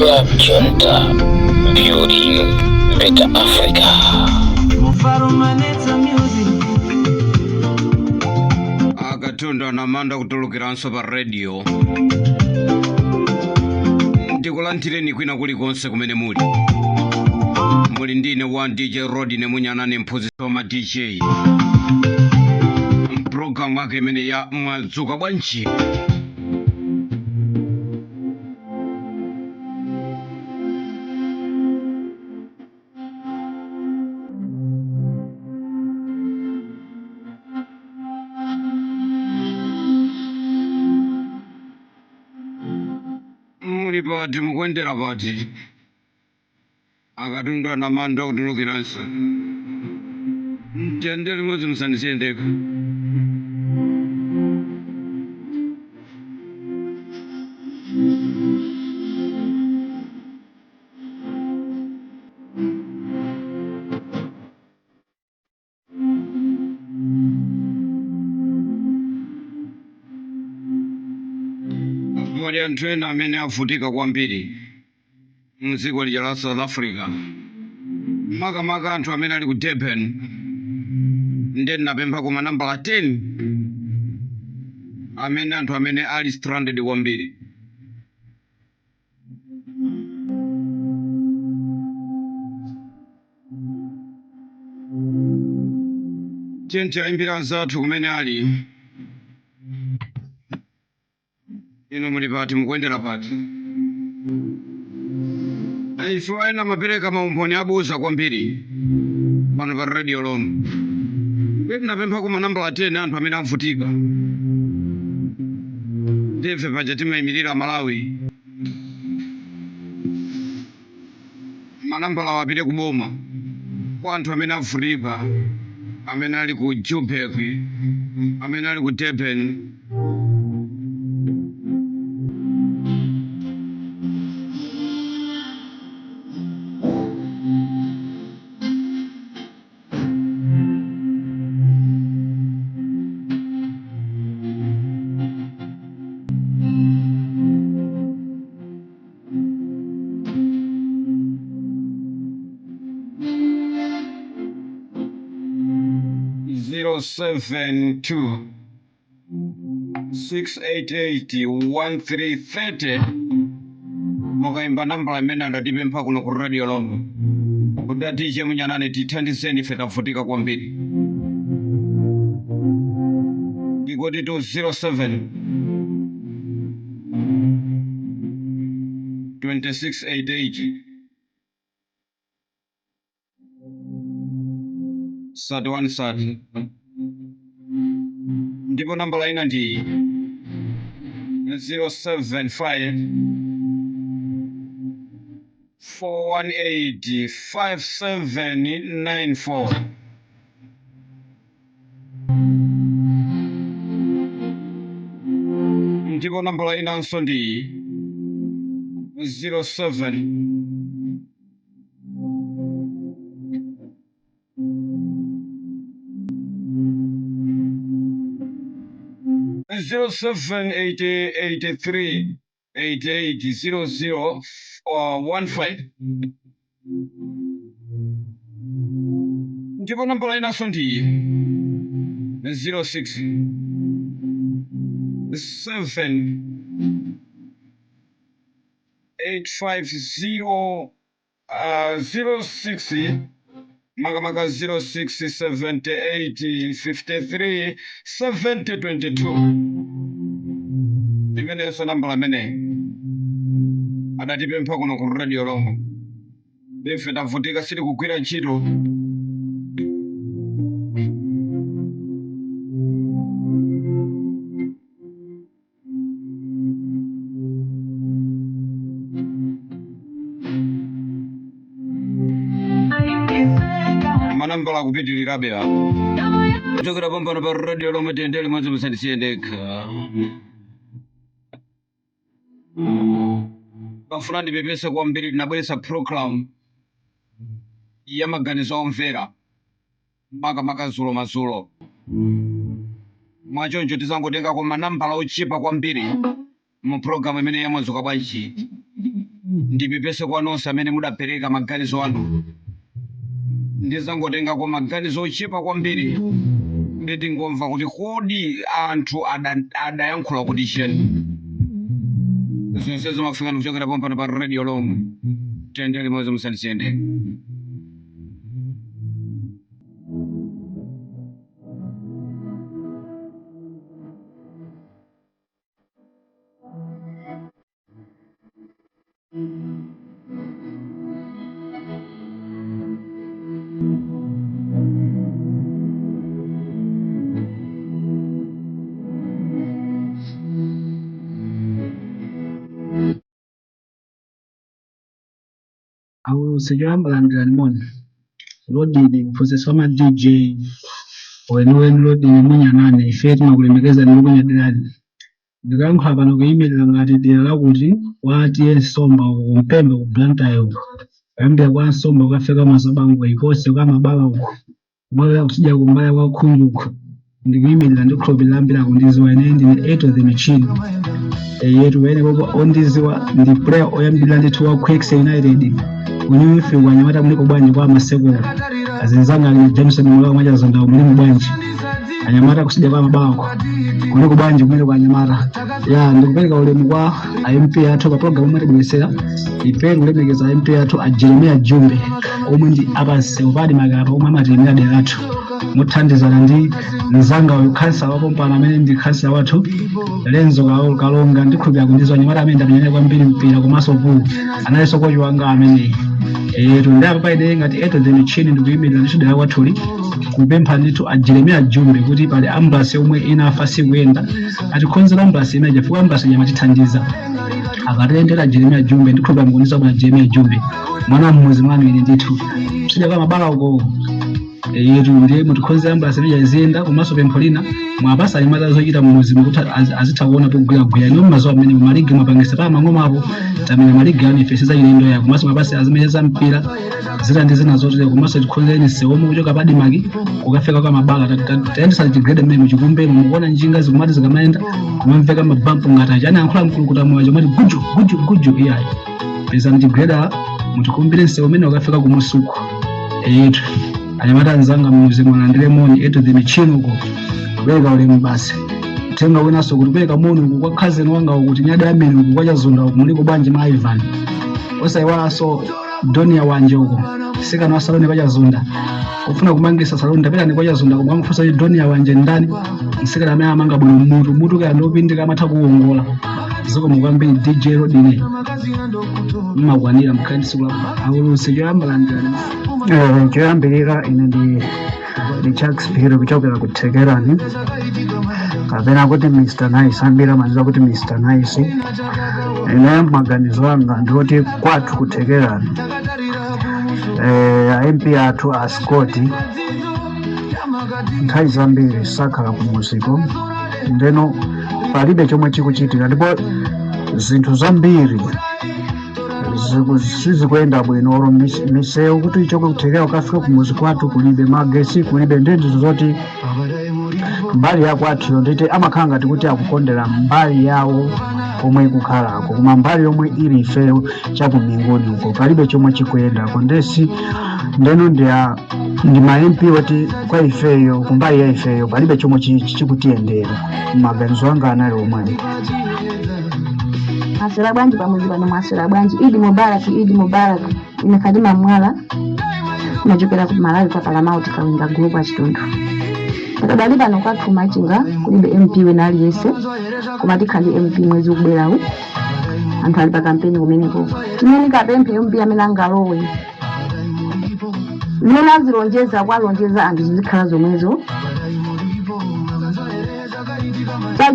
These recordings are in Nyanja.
Club Junta, building better Africa. Akatunda na manda kutulukiranso pa radio. Ndikulanthireni kwina kulikonse kumene muli. Muli ndine wa DJ Rodi ne munyanane mphunzitsi wa DJ. Program wake imene ya mwadzuka bwanji. Muli pati mukwendera pati. Akatunda na manda kutulukiranso. Tendele mwezi msandisiyendeka. Mwali anthu ena amene avutika kwambiri mdziko lija la South Africa, makamaka anthu amene ali ku Durban, ndeni napempha kuma nambala 10 amene anthu amene ali stranded kwambiri. Chencha imbira zathu kumene ali. Ino muli pati mukwendera pati. Ife ena mapereka maumboni abusa kwambiri pano pa radio lomwe. Kweti napempha kuma nambala 10 anthu amene avutika. Ndife paja timayimirira Malawi. Manambala wapite kuboma kwa anthu amene avutika, amene ali ku Joburg, amene ali ku Durban. 072 688 1330 mukayimba nambala imene adatipempha kuno ku radio lomwe kuti atiche munyanane tithandizeni ife tavutika kwambiri. Ikoti to 07 2688 3130. Ndipo nambala ina ndi 075 418 5794. Ndipo nambala inanso ndi 07 0783 880015. Ndipo nambala inanso ndi 06 7 850 06 makamaka 0678 53 7022. Imenenso nambala imene adatipempha kuno ku radio lomwe. Ife tavutika sili kugwira ntchito. Manambala kupitirirabe apo. Kuchokera pambano pa radio lomwe tendele mwanzo musandisiyendeka. Pafuna ndipepese kwambiri tinabweretsa program ya maganizo omvera makamaka zulo mazulo. Mwachoncho tizangotenga kwa manambala ochipa kwambiri mu program imene ya mwadzuka bwanji. ndipepese kwa nonse amene mudapereka maganizo anu. Ndizangotenga kwa maganizo ochepa kwambiri ndeti ngomva kuti kodi anthu adayankhula kuti cheni. Zonsezo mafika kuchokera pompano pa radio lomwe. Tendele mozo musalisende. Sijambalandira limoni lodini mfuzesa ma DJ wenu lodini munyanane ifeti makulemekeza ndikunyadilani ndikankhapa nokuyimirira ngati dera lakuti wati ensomba kumpembe ku Blantyre kambe kwa nsomba kafika masabango ikose kwa mabala uko moyo kusija kumbaya kwa khunjuko ndikuyimirira ndikhulupirira kundiziwa ine ndine eto the machine yetu wene boko ondiziwa ndi player oyambirira ndithu wa Quakes United unife wanyamata muliko bwanji kwa maseko azinzanga ali Jameson mwaka mmoja zonda mulimu bwanji anyamata kusija kwa mabako muliko bwanji mwele kwa anyamata ya ndikupeleka ulemu kwa MP athu pa program mwete bwesera ipeni ulemekeza MP athu a Jeremia Jumbe omwe ndi apanse upadi magapa omwe amatemera dera athu muthandizana ndi nzanga wa kansa wapompana amene ndi kansa wathu Lenzo kalonga ndikhulupira kundizo anyamata amene ndamenyane kwambiri mpira komanso vu analiso kocho wanga amene tundapa paide ngati eto the machine ndikuyimirira nditudera kwathuli kupempha ndithu a Jeremia Jumbe kuti pali ambulance omwe inafa sikuyenda atikhonzera ambulance imeneja chifukwa ambulance yamatithandiza akatendera Jeremia Jumbe ndikhulupira mukuniza bwana Jeremia Jumbe mwana mmuzi mwanu ine ndithu sija kama bala uko ndiye mutikhonzera ambulance imeneja iziyenda komanso pempho lina mwapasa anyamata zochita mmuzi kuti azitha kuona pogwiragwira ino mmazo amene maligi mwapangisa pa mang'omapo tamene maligi anu ifeseza ilendo yako komanso mapasi azimene za mpira zita ndi zina zotere komanso tikhonzereni sewomo kuchoka padimaki kukafika kwa mabala tayendisa tigrade mmene muchikumbe mukuona njinga zikumati zikamayenda kumamveka mabampu ngati achani ankhula mkulukuta mwacho mati guju iyayi pesa mtigrada mutikumbire sewo mmene ukafika kumusuku anyamata nzanga mmuzi mwalandire moni eto the machine uko kubeka ulemu basi tenga winaso kutupeka moni uku kwa cousin wanga ukuti nyada amene uku kwa chazunda uku muliko bwanji ma Ivan osaiwala so Donia wanje uko sikana wa saloni kwa chazunda ufuna kumangisa saloni ndapita ni kwa chazunda kwa mfusa Donia wanje ndani sikana amene amanga bwino mutu kaya ndopindika amatha kuwongola ziko mukwambiri DJ Rodine mmakwanira mkhanisi kwa awulusi choyambalandira choyambirira ine ndi Chuck Spiro kuchokera kuthekerani kapena kuti Mr. Nice ambira manziwa kuti Mr. Nice ine maganizo anga ndikuti kwathu kuthekerani MP athu a Scott nthawi zambiri sakhala kumusiko ndeno palibe chomwe chikuchitika ndipo zinthu zambiri sizikuyenda bwino oro misewu kuti ichoke kuthekera ukafika kumuzi kwathu kulibe magesi kulibe ndendizo zoti mbali ya kwathu ndite amakhala ngati kuti akukondera mbali yawo omwe ikukhalako koma mbali yomwe ili ifeyo chakumingoni uko palibe chomwe chikuyendako ndesi ndeno ndi ma MP oti kwa ifeyo kumbali ya ifeyo palibe chomwe chikutiyendera maganizo anga anali omwe. Masira bwanji pamuzi bano masira bwanji Idi Mubarak ine Kadima Mwala nachokera ku Malawi kwa Palamauti Kawinga group achitundu takadali bano kwathuma chinga kulibe MP wena aliyese kumati khali MP mwezi ukuberawu anthu ali pa kampeni kumeneko timene kapemphe MP amene angalowe limene azilonjeza kwalonjeza anthu zizikhala zomwezo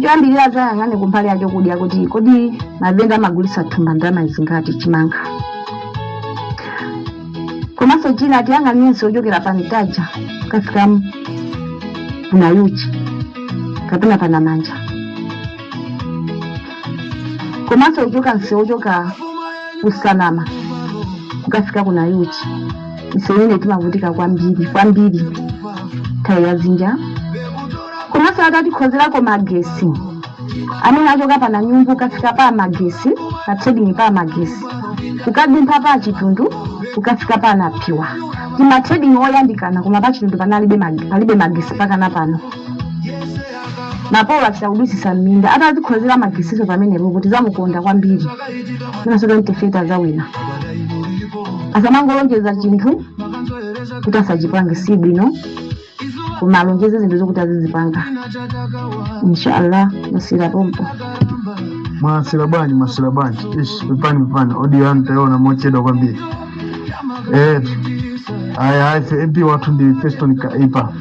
choyambirira zayang'ane kumbali yacho kudya kuti kodi mavenda amagulitsa thumba ndalama zingati chimanga komanso china tiyang'anienso ochokera pa Mtaja kafika kuna Yuchi kapena pana Manja komanso ochoka Usanama kukafika kuna Yuchi isenene timavutika kwambiri nthawi ya zinja komanso atatikhozerako magesi amene achoka pana nyumbu kafika pa magesi pa trading pa magesi ukadimpa pa chitundu ukafika pana piwa tima trading oyandikana koma pa chitundu palibe magisi pakana pano napola chaudusisa minda atazikhozera magisiso pamenepo kuti zamukonda kwambiri naso 20 za wina asamangolonjeza chinthu kuti asachipange si bwino koma alonjeze zinthu zokuti azizipanga inshallah masira pompo masira bwanji pipani audio antaona mochedwa kwambiri aya MP watu ndi Feston Kaipa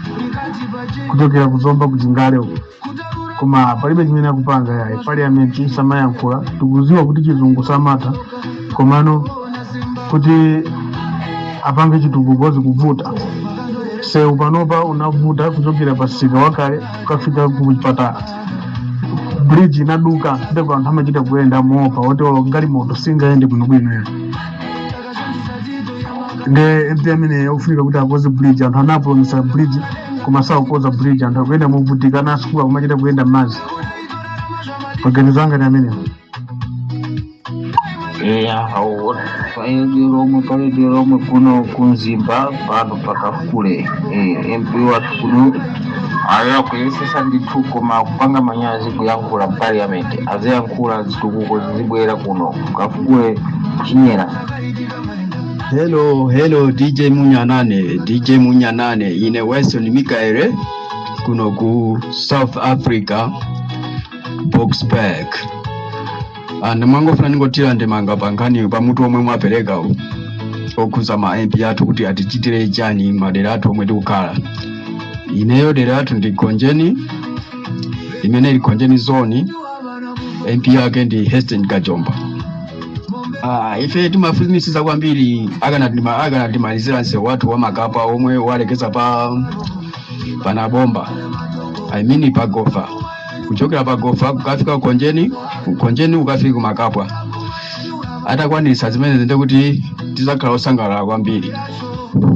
kutokera kuzomba kuchingale huko koma palibe chimene akupanga ya parliament isamayankhula tikuziwa kuti chizungu samata komano kuti apange chitukukozi kuvuta seu panopa unavuta kuchokera pasika wakale ukafika kuchipatala bridge inaduka ndipo anthu amachita kuyenda mopa wote galimoto singaende bwinobwino nde MP amene ufunika kuti akoze bridge anthu anapulomisa bridge koma sakukoza bridge anthu akuyenda movutika na sukula kumachita kuyenda mazi maganizo anga ndi amene Romwe kuno kunzimba pano pakakule MP watu kuno aya kuyesesa ndithu koma kupanga manyazi kuyankhula parliament aziyankhula zitukuko zibwera kuno kafukule chinyera. Hello DJ Munyanane ine Weston Mikaele kuno ku South Africa Boksburg and mwango fulani ngotira ndemanga pankani pamutu omwe mwapereka okuza ma MP athu kuti atichitire chani madera athu omwe tikukhala ineyo dera athu ndi Konjeni imene ili Konjeni zone MP yake ndi Heston Kajomba. Ife timafunisiza kwambiri akana timalizira nse watu wa makapa omwe walekeza pana bomba pagofa kuchokera pagofa kukafika Konjeni ukafika kumakapwa atakwanisa zimene zinde kuti tizakhala osangalala kwambiri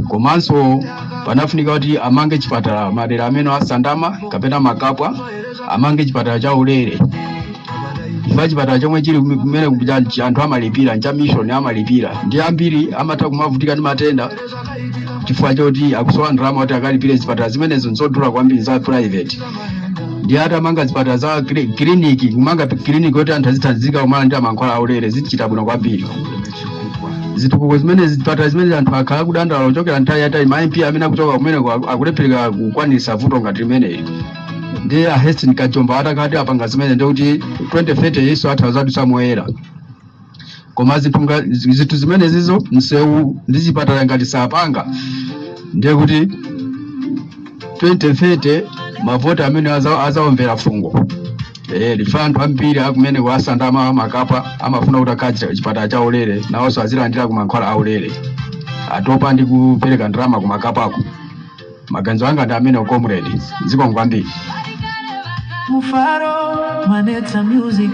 komanso panafunika kuti amange chipatala madera amene asandama kapena makapwa amange chipatala cha ulere chipatala chomwe chili kumene kuja anthu amalipira ncha mission amalipira ndi ambiri amata kumavutika ndi matenda chifukwa choti akusowa ndalama kuti akalipire chipatala zimenezo nzodula kwambiri za private ndi atamanga chipatala za clinic kumanga clinic kuti anthu azithanzika kumala ndi amankhwala aulere zichita bwino kwambiri zitukuko zimene zipatala zimene anthu akhala kudandala ochokera nthawi yatali ma MP amene akuchoka kumene akulephereka kukwanisa vuto ngati limeneli ndi Heston Kajomba atakati apanga zimene ndikuti 2030 Yesu atazadu samoera koma zinthu zimene zizo mseu ndi chipatala ngati sapanga ndiye kuti 2030 mavota amene azaombera fungo lifa anthu ambiri akumene kwasandama makapa amafuna kuti akachita chipatala cha ulere nawonso azilandira kumankhwala aulere atopa ndi kupereka ndalama kumakapako maganizo anga ndi amene comrade ziko kwambiri Mufaro Maneta Music.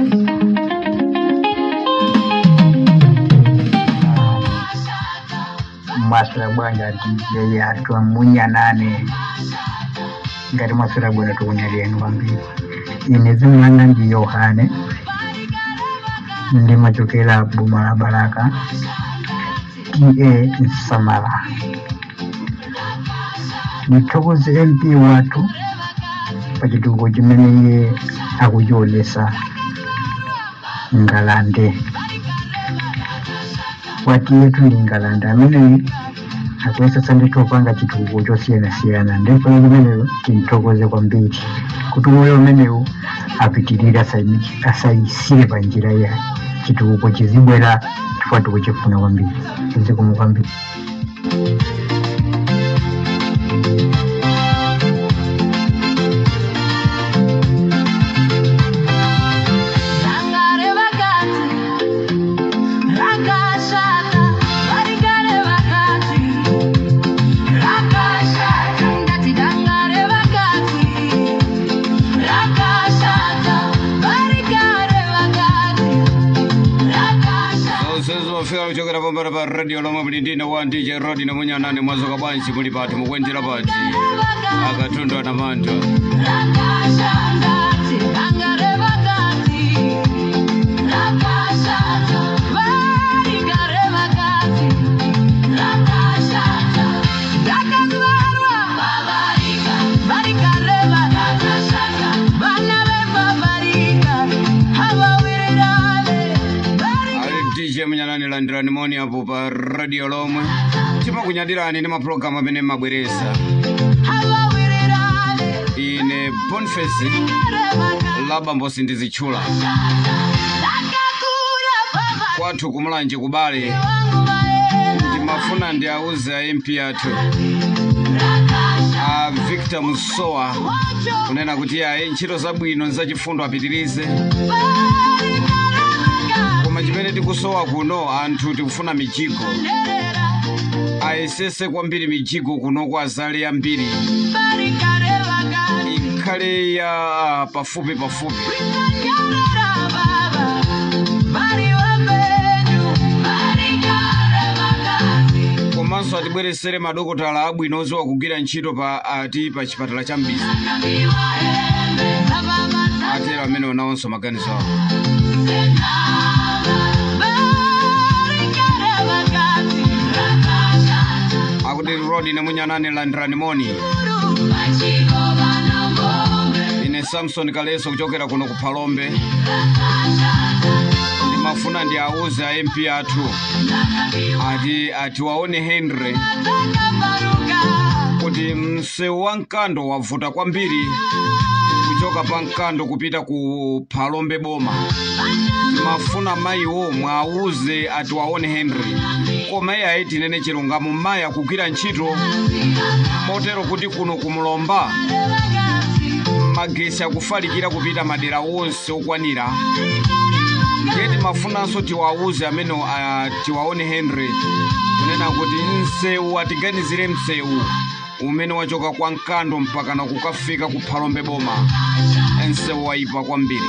Masura bwanja DJ atwa Munyanane ngati masura bwana tukunyalieni kwambiri ine zimanga ndi Yohane ndi machokera boma la Baraka TA Samara nithokoze MP watu pachitukuko chimene iye akuchionesa Ngalande wati yetu ndi Ngalande amene akuyesesa ndi topanga chitukuko chosiyana ndipo imeneyo timthokoze kwambiri kuti moyo umenewu apitirira asayisire pa njira ya chitukuko chizibwera chifukwa tikuchifuna kwambiri zikomo kwambiri. Kuchokera bombara pa radio lomwe bulindina wa DJ Rodi na Munyanane mwazoka bwanji muli pati mukwendera pati akatundwa na mantha Rakashata Inde munyalani landirani moni apo pa radio lomwe. Chima kunyadirani ni maprogramu amene mabweresa. Ine Boniface laba mbosi ndizichula. Kwathu kumulanje kubale. Ndimafuna ndiauze MP athu. Victor Musowa kunena kuti ntchito zabwino nzachifundo apitirize. Koma chimene tikusowa kuno anthu tikufuna mijigo. Ayesese kwambiri mijigo kuno kwa azale yambiri. Ikhale ya pafupi. Komanso atibweresere madokotala abwino oziwa kugwira ntchito pa chipatala cha Mbizi. Atero amene onawonso maganizo awo. Akuti road ine munyanane landirani moni. Ine Samson Kaleso kuchokera kuno ku Palombe. Ndimafuna ndiauze MP athu. Ati waone Henry. Kuti msewu wa Nkando wavuta kwambiri. Kuchoka pa Nkando kupita ku Palombe boma. Mafuna mai wo mwauze ati waone Henry. Koma iye aiti nene chilungamo maya kugwira ntchito. Motero kuti kuno kumulomba. Magesi akufalikira kupita madera wonse okwanira. Yeti mafunanso tiwauze amene tiwaone Henry. Kunena kuti msewu atiganizire msewu. Umene wachoka kwa Nkando mpaka na kukafika ku Palombe boma. Msewu waipa kwambiri.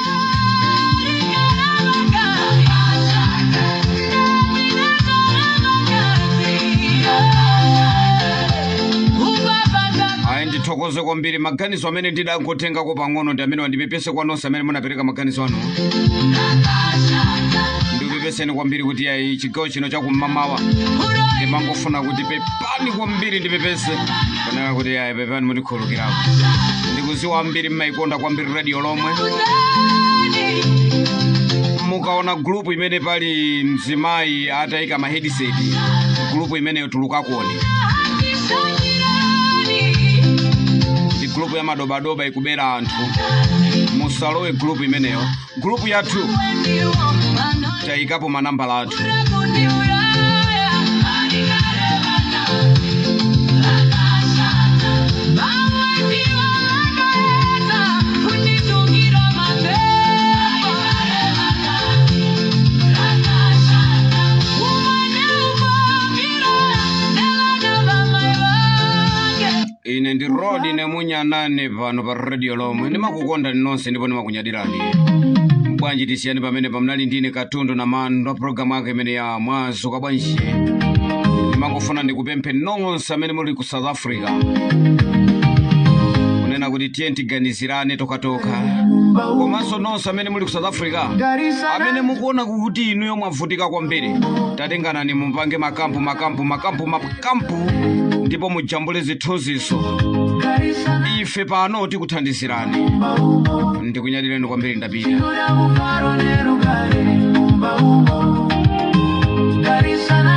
Ndithokoze kwambiri maganizo amene ndidangotenga ko pang'ono ndi amene wandipepese kwa nonse amene munapereka maganizo anu. Ndipepeseni kwambiri kuti ayi chigawo chino chakumamawa. Ndimangofuna kuti pepani kwambiri ndipepese. Kana kuti ayi pepani mutikhulukirapo. Ndikuziwa ambiri mmaikonda kwambiri radio lomwe. Mukaona group imene pali mzimayi atayika ma headset. Group imene yotulukakoni. Group ya madobadoba ikubera anthu. Musalowe group imeneyo. Group yathu tayikapo manambala athu. Ine ndi road ine munyanane pano pa radio lomwe. Ndimakukonda nonse ndipo ndimakunyadirani. Bwanji tisiyani pamene pamnali ndine Katundu na Mando program yake imene ya mwazuka bwanji. Ndimangofuna ndikupemphe nonse amene muli ku South Africa. Kunena kuti tiye tiganizirane tokatoka. Komanso nonse amene muli ku South Africa. Amene mukuona kuti inuyo mwavutika kwambiri. Tatenganani mumpange makampu. Ndipo mujambule zithunziso. Ife pano tikuthandizirani. Ndikunyadileni kwambiri ndapita. Garissa na